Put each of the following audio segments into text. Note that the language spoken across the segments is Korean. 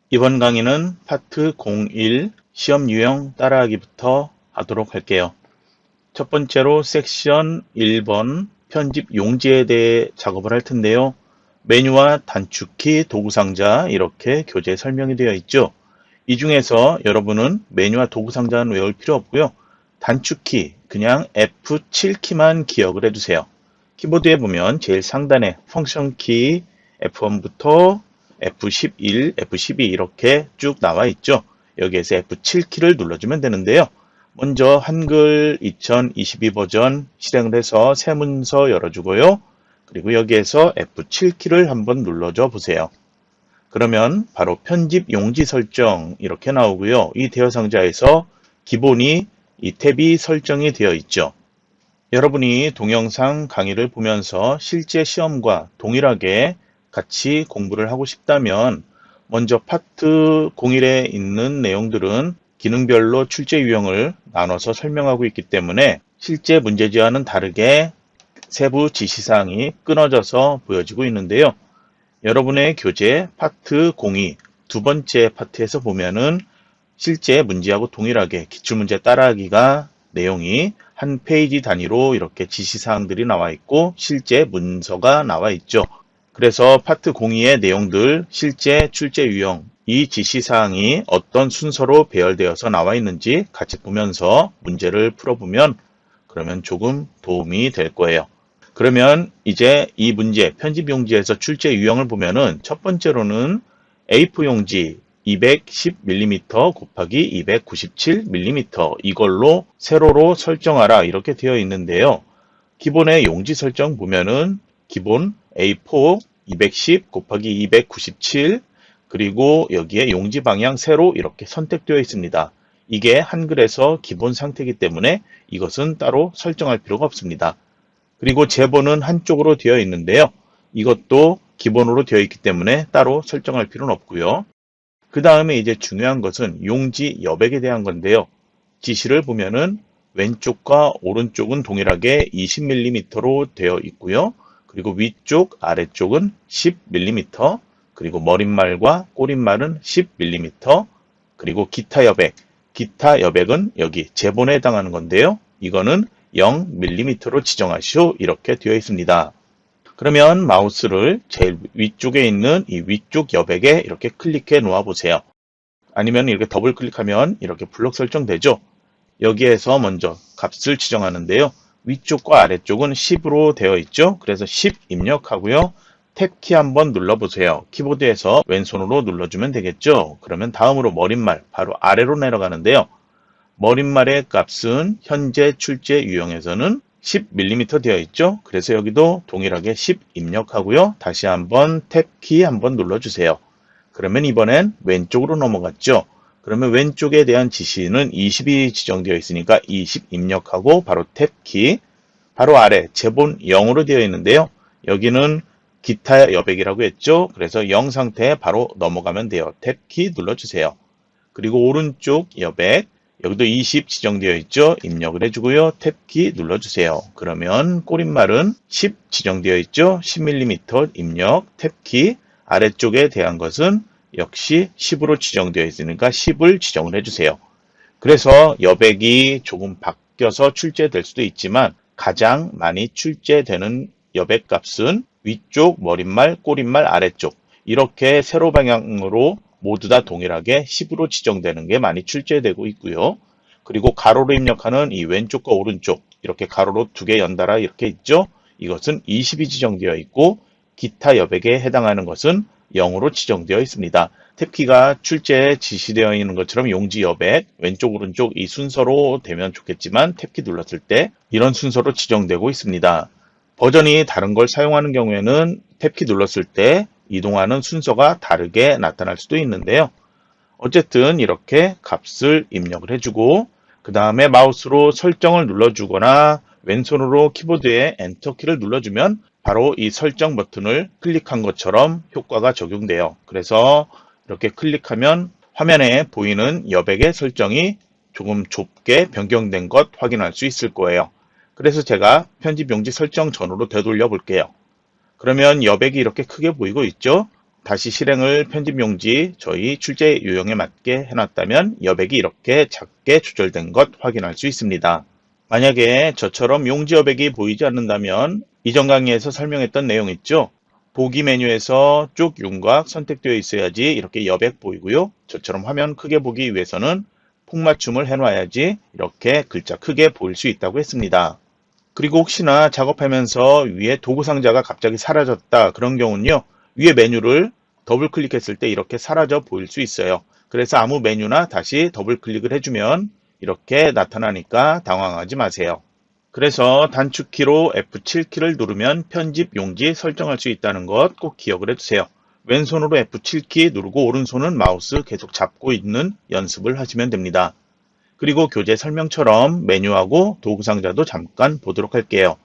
이번 강의는 파트 01 시험 유형 따라하기부터 하도록 할게요. 첫 번째로 섹션 1번 편집 용지에 대해 작업을 할 텐데요. 메뉴와 단축키, 도구상자 이렇게 교재에 설명이 되어 있죠. 이 중에서 여러분은 메뉴와 도구상자는 외울 필요 없고요. 단축키 그냥 F7키만 기억을 해두세요. 키보드에 보면 제일 상단에 펑션키 F1부터 F11, F12 이렇게 쭉 나와 있죠. 여기에서 F7키를 눌러주면 되는데요. 먼저 한글 2022 버전 실행을 해서 새 문서 열어주고요. 그리고 여기에서 F7키를 한번 눌러줘 보세요. 그러면 바로 편집 용지 설정 이렇게 나오고요. 이 대여 상자에서 기본이 이 탭이 설정이 되어 있죠. 여러분이 동영상 강의를 보면서 실제 시험과 동일하게 같이 공부를 하고 싶다면 먼저 파트 01에 있는 내용들은 기능별로 출제 유형을 나눠서 설명하고 있기 때문에 실제 문제지와는 다르게 세부 지시사항이 끊어져서 보여지고 있는데요. 여러분의 교재 파트 02 두 번째 파트에서 보면은 실제 문제하고 동일하게 기출문제 따라하기가 내용이 한 페이지 단위로 이렇게 지시사항들이 나와 있고 실제 문서가 나와 있죠. 그래서 파트 02의 내용들, 실제 출제 유형, 이 지시사항이 어떤 순서로 배열되어서 나와 있는지 같이 보면서 문제를 풀어보면 그러면 조금 도움이 될 거예요. 그러면 이제 이 문제, 편집 용지에서 출제 유형을 보면은 첫 번째로는 A4 용지 210mm 곱하기 297mm 이걸로 세로로 설정하라 이렇게 되어 있는데요. 기본의 용지 설정 보면은 기본 A4 210 곱하기 297 그리고 여기에 용지 방향 세로 이렇게 선택되어 있습니다. 이게 한글에서 기본 상태이기 때문에 이것은 따로 설정할 필요가 없습니다. 그리고 제본은 한쪽으로 되어 있는데요. 이것도 기본으로 되어 있기 때문에 따로 설정할 필요는 없고요. 그 다음에 이제 중요한 것은 용지 여백에 대한 건데요. 지시를 보면은 왼쪽과 오른쪽은 동일하게 20mm로 되어 있고요. 그리고 위쪽, 아래쪽은 10mm, 그리고 머릿말과 꼬릿말은 10mm, 그리고 기타 여백은 여기 제본에 해당하는 건데요. 이거는 0mm로 지정하시오. 이렇게 되어 있습니다. 그러면 마우스를 제일 위쪽에 있는 이 위쪽 여백에 이렇게 클릭해 놓아 보세요. 아니면 이렇게 더블 클릭하면 이렇게 블록 설정되죠. 여기에서 먼저 값을 지정하는데요. 위쪽과 아래쪽은 10으로 되어 있죠. 그래서 10 입력하고요. 탭키 한번 눌러보세요. 키보드에서 왼손으로 눌러주면 되겠죠. 그러면 다음으로 머릿말 바로 아래로 내려가는데요. 머릿말의 값은 현재 출제 유형에서는 10mm 되어 있죠. 그래서 여기도 동일하게 10 입력하고요. 다시 한번 탭키 한번 눌러주세요. 그러면 이번엔 왼쪽으로 넘어갔죠. 그러면 왼쪽에 대한 지시는 20이 지정되어 있으니까 20 입력하고 바로 탭키, 바로 아래 제본 0으로 되어 있는데요. 여기는 기타 여백이라고 했죠. 그래서 0 상태에 바로 넘어가면 돼요. 탭키 눌러주세요. 그리고 오른쪽 여백, 여기도 20 지정되어 있죠. 입력을 해주고요. 탭키 눌러주세요. 그러면 꼬릿말은 10 지정되어 있죠. 10mm 입력, 탭키, 아래쪽에 대한 것은 역시 10으로 지정되어 있으니까 10을 지정을 해주세요. 그래서 여백이 조금 바뀌어서 출제될 수도 있지만 가장 많이 출제되는 여백 값은 위쪽, 머릿말, 꼬릿말, 아래쪽 이렇게 세로 방향으로 모두 다 동일하게 10으로 지정되는 게 많이 출제되고 있고요. 그리고 가로로 입력하는 이 왼쪽과 오른쪽 이렇게 가로로 두 개 연달아 이렇게 있죠. 이것은 20이 지정되어 있고 기타 여백에 해당하는 것은 0으로 지정되어 있습니다. 탭키가 출제에 지시되어 있는 것처럼 용지 여백 왼쪽 오른쪽 이 순서로 되면 좋겠지만 탭키 눌렀을 때 이런 순서로 지정되고 있습니다. 버전이 다른 걸 사용하는 경우에는 탭키 눌렀을 때 이동하는 순서가 다르게 나타날 수도 있는데요. 어쨌든 이렇게 값을 입력을 해주고 그 다음에 마우스로 설정을 눌러주거나 왼손으로 키보드에 엔터키를 눌러주면 바로 이 설정 버튼을 클릭한 것처럼 효과가 적용돼요. 그래서 이렇게 클릭하면 화면에 보이는 여백의 설정이 조금 좁게 변경된 것 확인할 수 있을 거예요. 그래서 제가 편집 용지 설정 전으로 되돌려 볼게요. 그러면 여백이 이렇게 크게 보이고 있죠. 다시 실행을 편집 용지 저희 출제 유형에 맞게 해놨다면 여백이 이렇게 작게 조절된 것 확인할 수 있습니다. 만약에 저처럼 용지 여백이 보이지 않는다면 이전 강의에서 설명했던 내용 있죠? 보기 메뉴에서 쭉 윤곽 선택되어 있어야지 이렇게 여백 보이고요. 저처럼 화면 크게 보기 위해서는 폭맞춤을 해놔야지 이렇게 글자 크게 보일 수 있다고 했습니다. 그리고 혹시나 작업하면서 위에 도구 상자가 갑자기 사라졌다 그런 경우는요. 위에 메뉴를 더블 클릭했을 때 이렇게 사라져 보일 수 있어요. 그래서 아무 메뉴나 다시 더블 클릭을 해주면 이렇게 나타나니까 당황하지 마세요. 그래서 단축키로 F7키를 누르면 편집 용지 설정할 수 있다는 것 꼭 기억을 해주세요. 왼손으로 F7키 누르고 오른손은 마우스 계속 잡고 있는 연습을 하시면 됩니다. 그리고 교재 설명처럼 메뉴하고 도구 상자도 잠깐 보도록 할게요.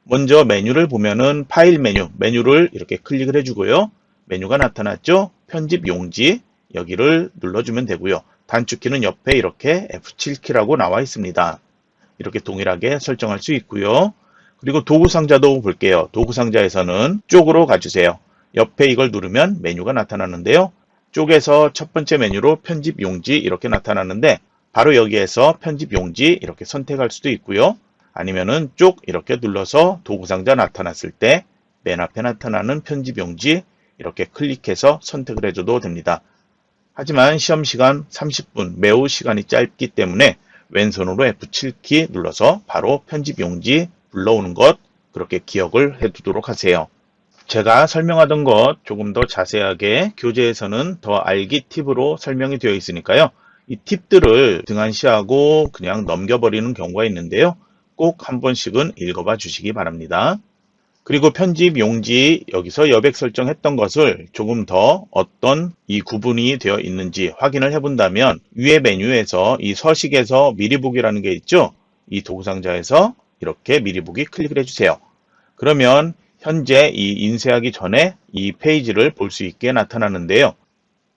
먼저 메뉴를 보면은 파일 메뉴를 이렇게 클릭을 해주고요. 메뉴가 나타났죠? 편집 용지 여기를 눌러주면 되고요. 단축키는 옆에 이렇게 F7키라고 나와 있습니다. 이렇게 동일하게 설정할 수 있고요. 그리고 도구 상자도 볼게요. 도구 상자에서는 쪽으로 가주세요. 옆에 이걸 누르면 메뉴가 나타나는데요. 쪽에서 첫 번째 메뉴로 편집 용지 이렇게 나타나는데 바로 여기에서 편집 용지 이렇게 선택할 수도 있고요. 아니면은 쪽 이렇게 눌러서 도구 상자 나타났을 때 맨 앞에 나타나는 편집 용지 이렇게 클릭해서 선택을 해줘도 됩니다. 하지만 시험 시간 30분 매우 시간이 짧기 때문에 왼손으로 F7키 눌러서 바로 편집 용지 불러오는 것 그렇게 기억을 해두도록 하세요. 제가 설명하던 것 조금 더 자세하게 교재에서는 더 알기 팁으로 설명이 되어 있으니까요. 이 팁들을 등한시하고 그냥 넘겨버리는 경우가 있는데요. 꼭 한 번씩은 읽어봐 주시기 바랍니다. 그리고 편집 용지 여기서 여백 설정했던 것을 조금 더 어떤 이 구분이 되어 있는지 확인을 해본다면 위에 메뉴에서 이 서식에서 미리 보기라는 게 있죠. 이 도구 상자에서 이렇게 미리 보기 클릭을 해주세요. 그러면 현재 이 인쇄하기 전에 이 페이지를 볼 수 있게 나타나는데요.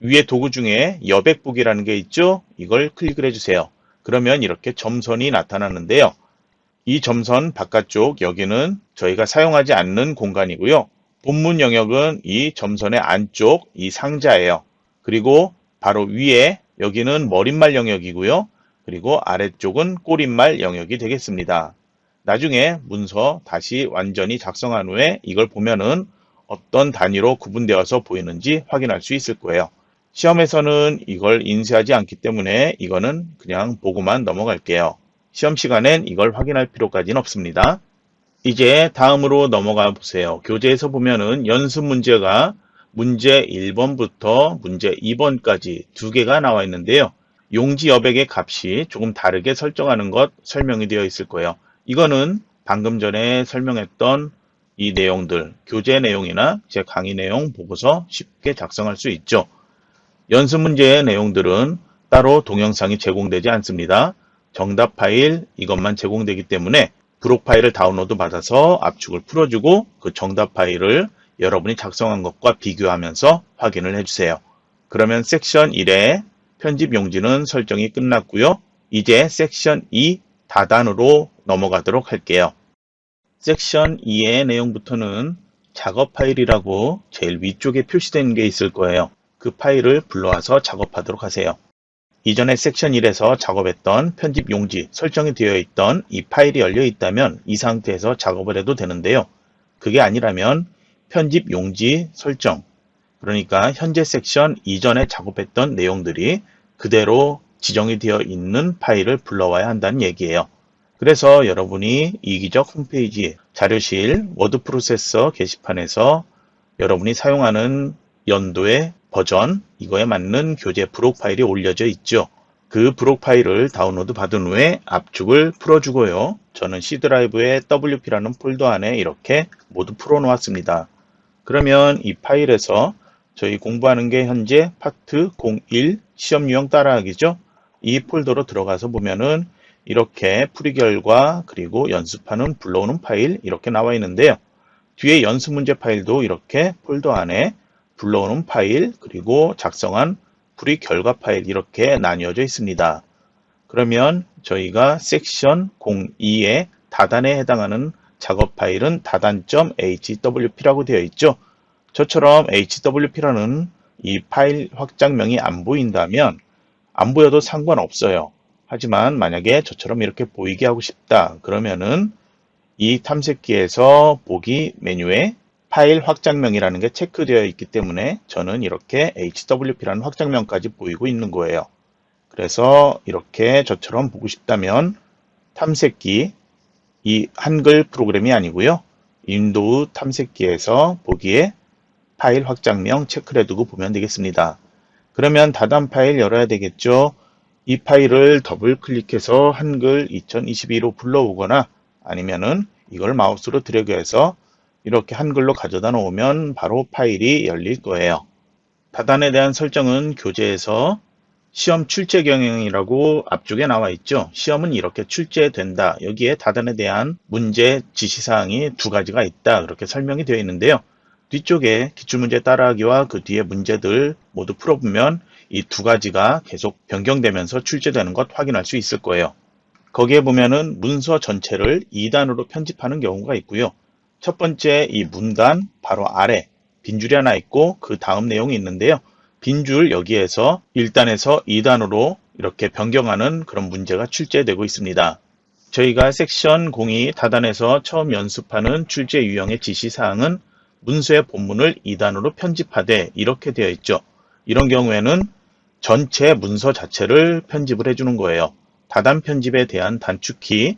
위에 도구 중에 여백 보기라는 게 있죠. 이걸 클릭을 해주세요. 그러면 이렇게 점선이 나타나는데요. 이 점선 바깥쪽 여기는 저희가 사용하지 않는 공간이고요. 본문 영역은 이 점선의 안쪽 이 상자예요. 그리고 바로 위에 여기는 머릿말 영역이고요. 그리고 아래쪽은 꼬릿말 영역이 되겠습니다. 나중에 문서 다시 완전히 작성한 후에 이걸 보면은 어떤 단위로 구분되어서 보이는지 확인할 수 있을 거예요. 시험에서는 이걸 인쇄하지 않기 때문에 이거는 그냥 보고만 넘어갈게요. 시험 시간엔 이걸 확인할 필요까지는 없습니다. 이제 다음으로 넘어가 보세요. 교재에서 보면은 연습 문제가 문제 1번부터 문제 2번까지 두 개가 나와 있는데요. 용지 여백의 값이 조금 다르게 설정하는 것 설명이 되어 있을 거예요. 이거는 방금 전에 설명했던 이 내용들, 교재 내용이나 제 강의 내용 보고서 쉽게 작성할 수 있죠. 연습 문제의 내용들은 따로 동영상이 제공되지 않습니다. 정답 파일 이것만 제공되기 때문에 부록 파일을 다운로드 받아서 압축을 풀어주고 그 정답 파일을 여러분이 작성한 것과 비교하면서 확인을 해주세요. 그러면 섹션 1의 편집 용지는 설정이 끝났고요. 이제 섹션 2 다단으로 넘어가도록 할게요. 섹션 2의 내용부터는 작업 파일이라고 제일 위쪽에 표시된 게 있을 거예요. 그 파일을 불러와서 작업하도록 하세요. 이전에 섹션 1에서 작업했던 편집 용지 설정이 되어 있던 이 파일이 열려 있다면 이 상태에서 작업을 해도 되는데요. 그게 아니라면 편집 용지 설정, 그러니까 현재 섹션 이전에 작업했던 내용들이 그대로 지정이 되어 있는 파일을 불러와야 한다는 얘기예요. 그래서 여러분이 이기적 홈페이지 자료실 워드 프로세서 게시판에서 여러분이 사용하는 연도의 버전 이거에 맞는 교재 부록 파일이 올려져 있죠. 그 부록 파일을 다운로드 받은 후에 압축을 풀어주고요. 저는 C 드라이브의 WP라는 폴더 안에 이렇게 모두 풀어 놓았습니다. 그러면 이 파일에서 저희 공부하는 게 현재 파트 01 시험 유형 따라하기죠. 이 폴더로 들어가서 보면은 이렇게 풀이 결과 그리고 연습하는 불러오는 파일 이렇게 나와 있는데요. 뒤에 연습 문제 파일도 이렇게 폴더 안에 불러오는 파일 그리고 작성한 풀이 결과 파일 이렇게 나뉘어져 있습니다. 그러면 저희가 섹션 02의 다단에 해당하는 작업 파일은 다단.hwp라고 되어 있죠. 저처럼 hwp라는 이 파일 확장명이 안 보인다면 안 보여도 상관없어요. 하지만 만약에 저처럼 이렇게 보이게 하고 싶다 그러면은 이 탐색기에서 보기 메뉴에 파일 확장명이라는 게 체크되어 있기 때문에 저는 이렇게 hwp라는 확장명까지 보이고 있는 거예요. 그래서 이렇게 저처럼 보고 싶다면 탐색기, 이 한글 프로그램이 아니고요. 윈도우 탐색기에서 보기에 파일 확장명 체크를 해두고 보면 되겠습니다. 그러면 다단 파일 열어야 되겠죠. 이 파일을 더블 클릭해서 한글 2022로 불러오거나 아니면은 이걸 마우스로 드래그해서 이렇게 한글로 가져다 놓으면 바로 파일이 열릴 거예요. 다단에 대한 설정은 교재에서 시험 출제 경향이라고 앞쪽에 나와 있죠. 시험은 이렇게 출제된다. 여기에 다단에 대한 문제 지시사항이 두 가지가 있다. 그렇게 설명이 되어 있는데요. 뒤쪽에 기출문제 따라하기와 그 뒤에 문제들 모두 풀어보면 이 두 가지가 계속 변경되면서 출제되는 것 확인할 수 있을 거예요. 거기에 보면은 문서 전체를 2단으로 편집하는 경우가 있고요. 첫 번째 이 문단 바로 아래 빈줄이 하나 있고 그 다음 내용이 있는데요. 빈줄 여기에서 1단에서 2단으로 이렇게 변경하는 그런 문제가 출제되고 있습니다. 저희가 섹션 02 다단에서 처음 연습하는 출제 유형의 지시사항은 문서의 본문을 2단으로 편집하되 이렇게 되어 있죠. 이런 경우에는 전체 문서 자체를 편집을 해주는 거예요. 다단 편집에 대한 단축키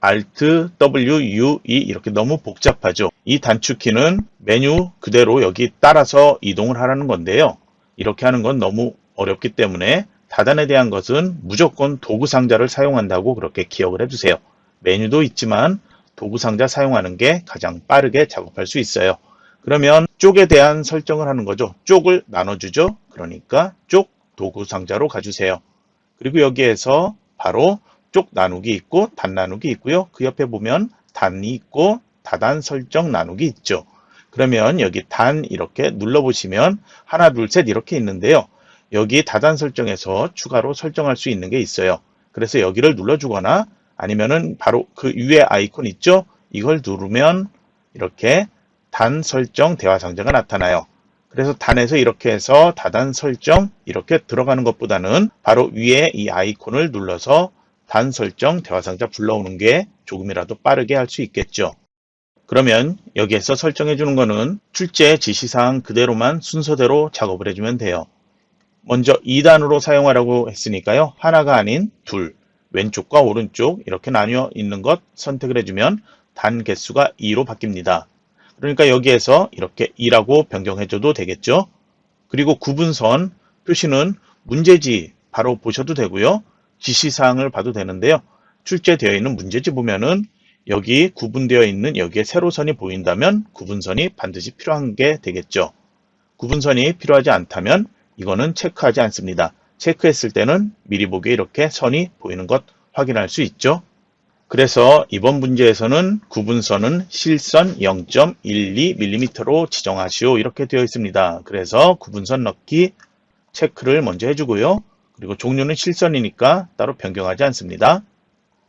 Alt, W, U, E 이렇게 너무 복잡하죠. 이 단축키는 메뉴 그대로 여기 따라서 이동을 하라는 건데요. 이렇게 하는 건 너무 어렵기 때문에 다단에 대한 것은 무조건 도구 상자를 사용한다고 그렇게 기억을 해주세요. 메뉴도 있지만 도구 상자 사용하는 게 가장 빠르게 작업할 수 있어요. 그러면 쪽에 대한 설정을 하는 거죠. 쪽을 나눠주죠. 그러니까 쪽 도구 상자로 가주세요. 그리고 여기에서 바로 쪽 나누기 있고 단 나누기 있고요. 그 옆에 보면 단이 있고 다단 설정 나누기 있죠. 그러면 여기 단 이렇게 눌러보시면 하나 둘 셋 이렇게 있는데요. 여기 다단 설정에서 추가로 설정할 수 있는 게 있어요. 그래서 여기를 눌러주거나 아니면은 바로 그 위에 아이콘 있죠. 이걸 누르면 이렇게 단 설정 대화 상자가 나타나요. 그래서 단에서 이렇게 해서 다단 설정 이렇게 들어가는 것보다는 바로 위에 이 아이콘을 눌러서 단 설정 대화 상자 불러오는 게 조금이라도 빠르게 할 수 있겠죠. 그러면 여기에서 설정해 주는 거는 출제 지시사항 그대로만 순서대로 작업을 해주면 돼요. 먼저 2단으로 사용하라고 했으니까요. 하나가 아닌 둘, 왼쪽과 오른쪽 이렇게 나뉘어 있는 것 선택을 해주면 단 개수가 2로 바뀝니다. 그러니까 여기에서 이렇게 2라고 변경해줘도 되겠죠. 그리고 구분선 표시는 문제지 바로 보셔도 되고요. 지시사항을 봐도 되는데요. 출제되어 있는 문제지 보면은 여기 구분되어 있는 여기에 세로선이 보인다면 구분선이 반드시 필요한 게 되겠죠. 구분선이 필요하지 않다면 이거는 체크하지 않습니다. 체크했을 때는 미리 보기에 이렇게 선이 보이는 것 확인할 수 있죠. 그래서 이번 문제에서는 구분선은 실선 0.12mm로 지정하시오 이렇게 되어 있습니다. 그래서 구분선 넣기 체크를 먼저 해주고요. 그리고 종류는 실선이니까 따로 변경하지 않습니다.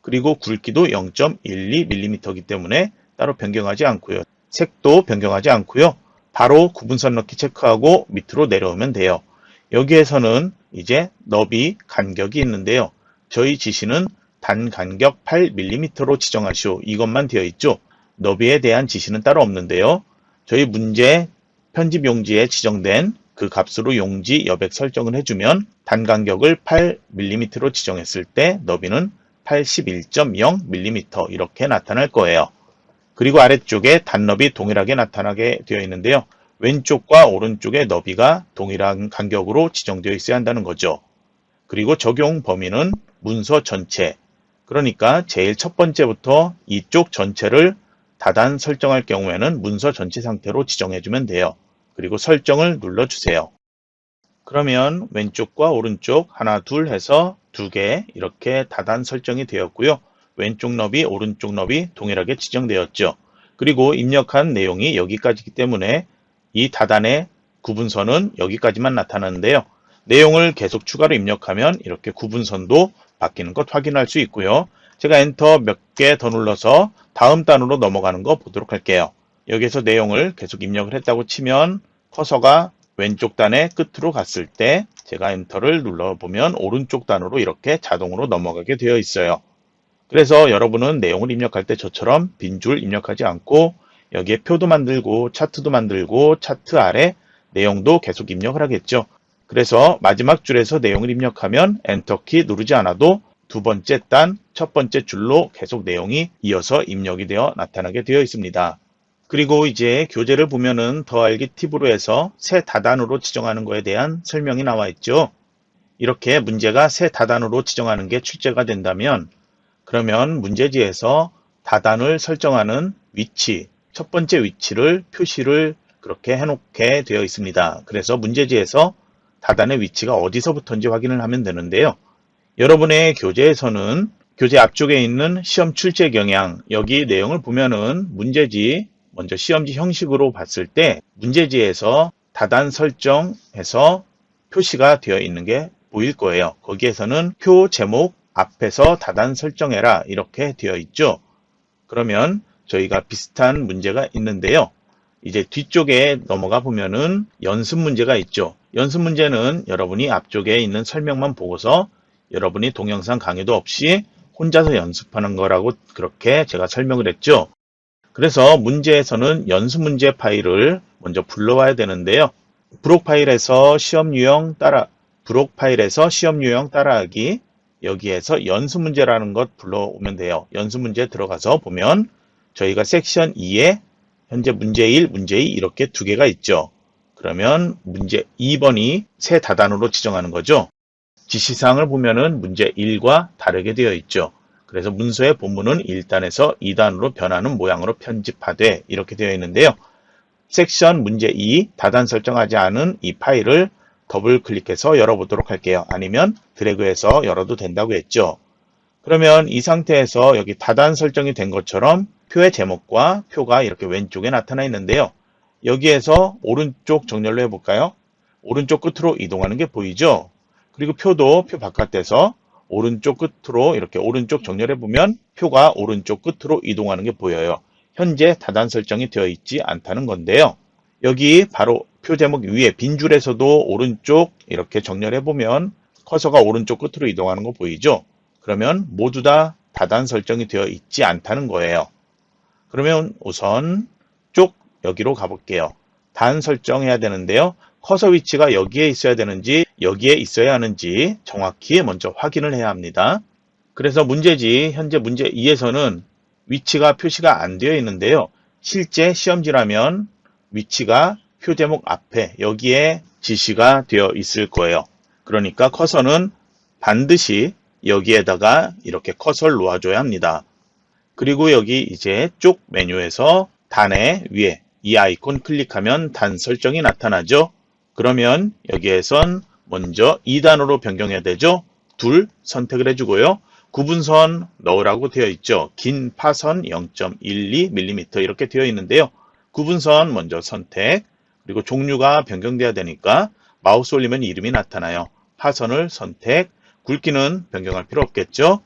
그리고 굵기도 0.12mm이기 때문에 따로 변경하지 않고요. 색도 변경하지 않고요. 바로 구분선 넣기 체크하고 밑으로 내려오면 돼요. 여기에서는 이제 너비 간격이 있는데요. 저희 지시는 단 간격 8mm로 지정하시오. 이것만 되어 있죠. 너비에 대한 지시는 따로 없는데요. 저희 문제 편집 용지에 지정된 그 값으로 용지 여백 설정을 해주면 단 간격을 8mm로 지정했을 때 너비는 81.0mm 이렇게 나타날 거예요. 그리고 아래쪽에 단너비 동일하게 나타나게 되어 있는데요. 왼쪽과 오른쪽의 너비가 동일한 간격으로 지정되어 있어야 한다는 거죠. 그리고 적용 범위는 문서 전체, 그러니까 제일 첫 번째부터 이쪽 전체를 다단 설정할 경우에는 문서 전체 상태로 지정해주면 돼요. 그리고 설정을 눌러주세요. 그러면 왼쪽과 오른쪽 하나 둘 해서 두 개 이렇게 다단 설정이 되었고요. 왼쪽 너비 오른쪽 너비 동일하게 지정되었죠. 그리고 입력한 내용이 여기까지이기 때문에 이 다단의 구분선은 여기까지만 나타나는데요. 내용을 계속 추가로 입력하면 이렇게 구분선도 바뀌는 것 확인할 수 있고요. 제가 엔터 몇 개 더 눌러서 다음 단으로 넘어가는 거 보도록 할게요. 여기에서 내용을 계속 입력을 했다고 치면 커서가 왼쪽 단의 끝으로 갔을 때 제가 엔터를 눌러보면 오른쪽 단으로 이렇게 자동으로 넘어가게 되어 있어요. 그래서 여러분은 내용을 입력할 때 저처럼 빈 줄 입력하지 않고 여기에 표도 만들고 차트도 만들고 차트 아래 내용도 계속 입력을 하겠죠. 그래서 마지막 줄에서 내용을 입력하면 엔터키 누르지 않아도 두 번째 단, 첫 번째 줄로 계속 내용이 이어서 입력이 되어 나타나게 되어 있습니다. 그리고 이제 교재를 보면은 더알기 팁으로 해서 새 다단으로 지정하는 것에 대한 설명이 나와 있죠. 이렇게 문제가 새 다단으로 지정하는 게 출제가 된다면 그러면 문제지에서 다단을 설정하는 위치, 첫 번째 위치를 표시를 그렇게 해놓게 되어 있습니다. 그래서 문제지에서 다단의 위치가 어디서부터인지 확인을 하면 되는데요. 여러분의 교재에서는 교재 앞쪽에 있는 시험 출제 경향, 여기 내용을 보면은 문제지, 먼저 시험지 형식으로 봤을 때 문제지에서 다단 설정해서 표시가 되어 있는 게 보일 거예요. 거기에서는 표 제목 앞에서 다단 설정해라 이렇게 되어 있죠. 그러면 저희가 비슷한 문제가 있는데요. 이제 뒤쪽에 넘어가 보면은 연습 문제가 있죠. 연습 문제는 여러분이 앞쪽에 있는 설명만 보고서 여러분이 동영상 강의도 없이 혼자서 연습하는 거라고 그렇게 제가 설명을 했죠. 그래서 문제에서는 연습 문제 파일을 먼저 불러와야 되는데요. 브록 파일에서 시험 유형 따라하기 여기에서 연습 문제라는 것 불러오면 돼요. 연습 문제 들어가서 보면 저희가 섹션 2에 현재 문제 1, 문제 2 이렇게 두 개가 있죠. 그러면 문제 2번이 새 다단으로 지정하는 거죠. 지시사항을 보면은 문제 1과 다르게 되어 있죠. 그래서 문서의 본문은 1단에서 2단으로 변하는 모양으로 편집하되 이렇게 되어 있는데요. 섹션 문제 2 다단 설정하지 않은 이 파일을 더블 클릭해서 열어보도록 할게요. 아니면 드래그해서 열어도 된다고 했죠. 그러면 이 상태에서 여기 다단 설정이 된 것처럼 표의 제목과 표가 이렇게 왼쪽에 나타나 있는데요. 여기에서 오른쪽 정렬로 해볼까요? 오른쪽 끝으로 이동하는 게 보이죠? 그리고 표도 표 바깥에서 오른쪽 끝으로 이렇게 오른쪽 정렬해 보면 표가 오른쪽 끝으로 이동하는 게 보여요. 현재 다단 설정이 되어 있지 않다는 건데요. 여기 바로 표 제목 위에 빈 줄에서도 오른쪽 이렇게 정렬해 보면 커서가 오른쪽 끝으로 이동하는 거 보이죠? 그러면 모두 다 다단 설정이 되어 있지 않다는 거예요. 그러면 우선 쭉 여기로 가볼게요. 단 설정해야 되는데요. 커서 위치가 여기에 있어야 되는지 여기에 있어야 하는지 정확히 먼저 확인을 해야 합니다. 그래서 문제지 현재 문제 2에서는 위치가 표시가 안 되어 있는데요. 실제 시험지라면 위치가 표 제목 앞에 여기에 지시가 되어 있을 거예요. 그러니까 커서는 반드시 여기에다가 이렇게 커서를 놓아줘야 합니다. 그리고 여기 이제 쭉 메뉴에서 단의 위에 이 아이콘 클릭하면 단 설정이 나타나죠. 그러면 여기에선 먼저 2단으로 변경해야 되죠. 둘 선택을 해주고요. 구분선 넣으라고 되어 있죠. 긴 파선 0.12mm 이렇게 되어 있는데요. 구분선 먼저 선택, 그리고 종류가 변경돼야 되니까 마우스 올리면 이름이 나타나요. 파선을 선택, 굵기는 변경할 필요 없겠죠.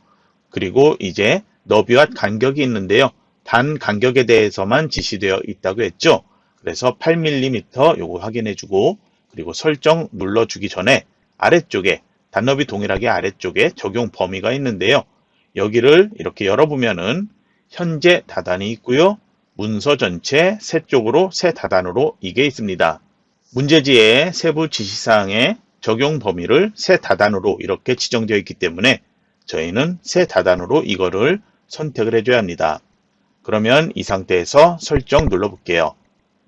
그리고 이제 너비와 간격이 있는데요. 단 간격에 대해서만 지시되어 있다고 했죠. 그래서 8mm 요거 확인해주고 그리고 설정 눌러주기 전에 아래쪽에 단너비 동일하게 아래쪽에 적용 범위가 있는데요. 여기를 이렇게 열어보면은 현재 다단이 있고요. 문서 전체 새 쪽으로 새 다단으로 이게 있습니다. 문제지의 세부 지시사항에 적용 범위를 새 다단으로 이렇게 지정되어 있기 때문에 저희는 새 다단으로 이거를 선택을 해줘야 합니다. 그러면 이 상태에서 설정 눌러볼게요.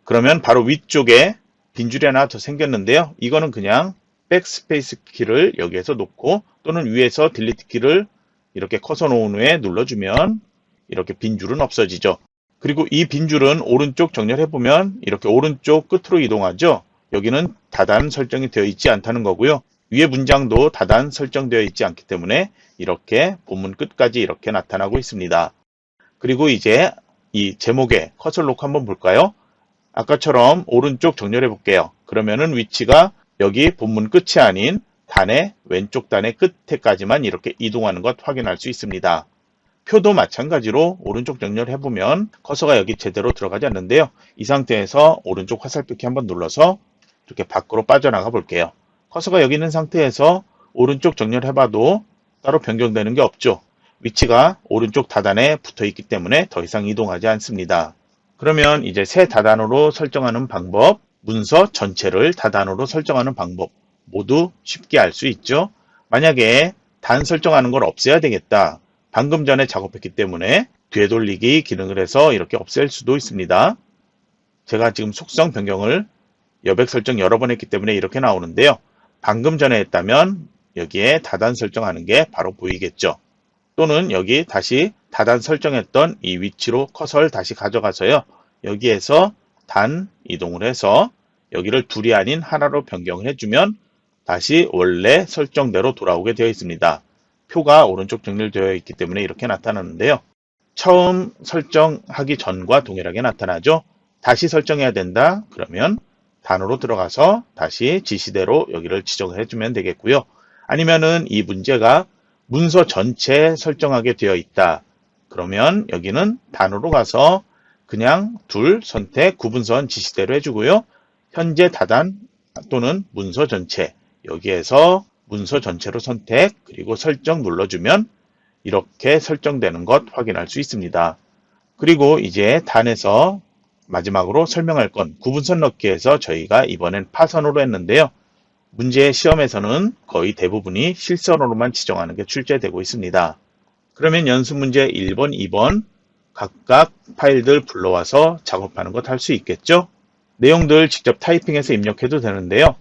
그러면 바로 위쪽에 빈줄이 하나 더 생겼는데요. 이거는 그냥 백스페이스 키를 여기에서 놓고 또는 위에서 딜리트 키를 이렇게 커서 놓은 후에 눌러주면 이렇게 빈줄은 없어지죠. 그리고 이 빈줄은 오른쪽 정렬해보면 이렇게 오른쪽 끝으로 이동하죠. 여기는 다단 설정이 되어 있지 않다는 거고요. 위에 문장도 다단 설정되어 있지 않기 때문에 이렇게 본문 끝까지 이렇게 나타나고 있습니다. 그리고 이제 이 제목에 커서를 놓고 한번 볼까요? 아까처럼 오른쪽 정렬해 볼게요. 그러면은 위치가 여기 본문 끝이 아닌 단의 왼쪽 단의 끝에까지만 이렇게 이동하는 것 확인할 수 있습니다. 표도 마찬가지로 오른쪽 정렬 해보면 커서가 여기 제대로 들어가지 않는데요. 이 상태에서 오른쪽 화살표 키 한번 눌러서 이렇게 밖으로 빠져나가 볼게요. 커서가 여기 있는 상태에서 오른쪽 정렬해봐도 따로 변경되는 게 없죠. 위치가 오른쪽 다단에 붙어 있기 때문에 더 이상 이동하지 않습니다. 그러면 이제 새 다단으로 설정하는 방법, 문서 전체를 다단으로 설정하는 방법 모두 쉽게 알 수 있죠. 만약에 단 설정하는 걸 없애야 되겠다. 방금 전에 작업했기 때문에 되돌리기 기능을 해서 이렇게 없앨 수도 있습니다. 제가 지금 속성 변경을 여백 설정 여러 번 했기 때문에 이렇게 나오는데요. 방금 전에 했다면 여기에 다단 설정하는 게 바로 보이겠죠. 또는 여기 다시 다단 설정했던 이 위치로 커서를 다시 가져가서요. 여기에서 단 이동을 해서 여기를 둘이 아닌 하나로 변경을 해주면 다시 원래 설정대로 돌아오게 되어 있습니다. 표가 오른쪽 정렬되어 있기 때문에 이렇게 나타나는데요. 처음 설정하기 전과 동일하게 나타나죠. 다시 설정해야 된다. 그러면 단으로 들어가서 다시 지시대로 여기를 지정을 해주면 되겠고요. 아니면은 이 문제가 문서 전체 설정하게 되어 있다. 그러면 여기는 단으로 가서 그냥 둘 선택 구분선 지시대로 해주고요. 현재 다단 또는 문서 전체 여기에서 문서 전체로 선택 그리고 설정 눌러주면 이렇게 설정되는 것 확인할 수 있습니다. 그리고 이제 단에서 마지막으로 설명할 건 구분선 넣기에서 저희가 이번엔 파선으로 했는데요. 문제 시험에서는 거의 대부분이 실선으로만 지정하는 게 출제되고 있습니다. 그러면 연습 문제 1번, 2번 각각 파일들 불러와서 작업하는 것 할 수 있겠죠? 내용들 직접 타이핑해서 입력해도 되는데요.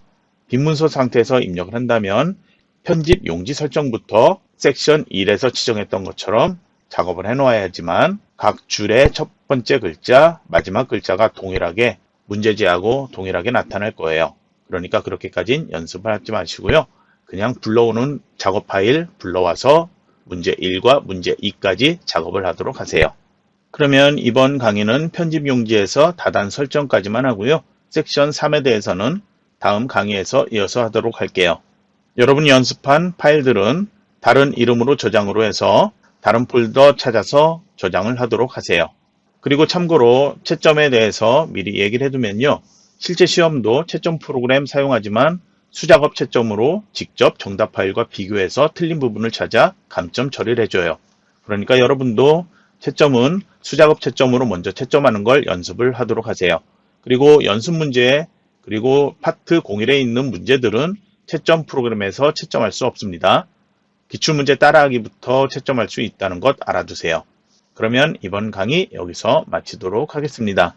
빈문서 상태에서 입력을 한다면 편집 용지 설정부터 섹션 1에서 지정했던 것처럼 작업을 해놓아야지만 각 줄의 첫 번째 글자, 마지막 글자가 동일하게 문제지하고 동일하게 나타날 거예요. 그러니까 그렇게까지는 연습을 하지 마시고요. 그냥 불러오는 작업 파일 불러와서 문제 1과 문제 2까지 작업을 하도록 하세요. 그러면 이번 강의는 편집 용지에서 다단 설정까지만 하고요. 섹션 3에 대해서는 다음 강의에서 이어서 하도록 할게요. 여러분이 연습한 파일들은 다른 이름으로 저장으로 해서 다른 폴더 찾아서 저장을 하도록 하세요. 그리고 참고로 채점에 대해서 미리 얘기를 해두면요. 실제 시험도 채점 프로그램 사용하지만 수작업 채점으로 직접 정답 파일과 비교해서 틀린 부분을 찾아 감점 처리를 해줘요. 그러니까 여러분도 채점은 수작업 채점으로 먼저 채점하는 걸 연습을 하도록 하세요. 그리고 연습 문제 그리고 파트 01에 있는 문제들은 채점 프로그램에서 채점할 수 없습니다. 기출문제 따라하기부터 채점할 수 있다는 것 알아두세요. 그러면 이번 강의 여기서 마치도록 하겠습니다.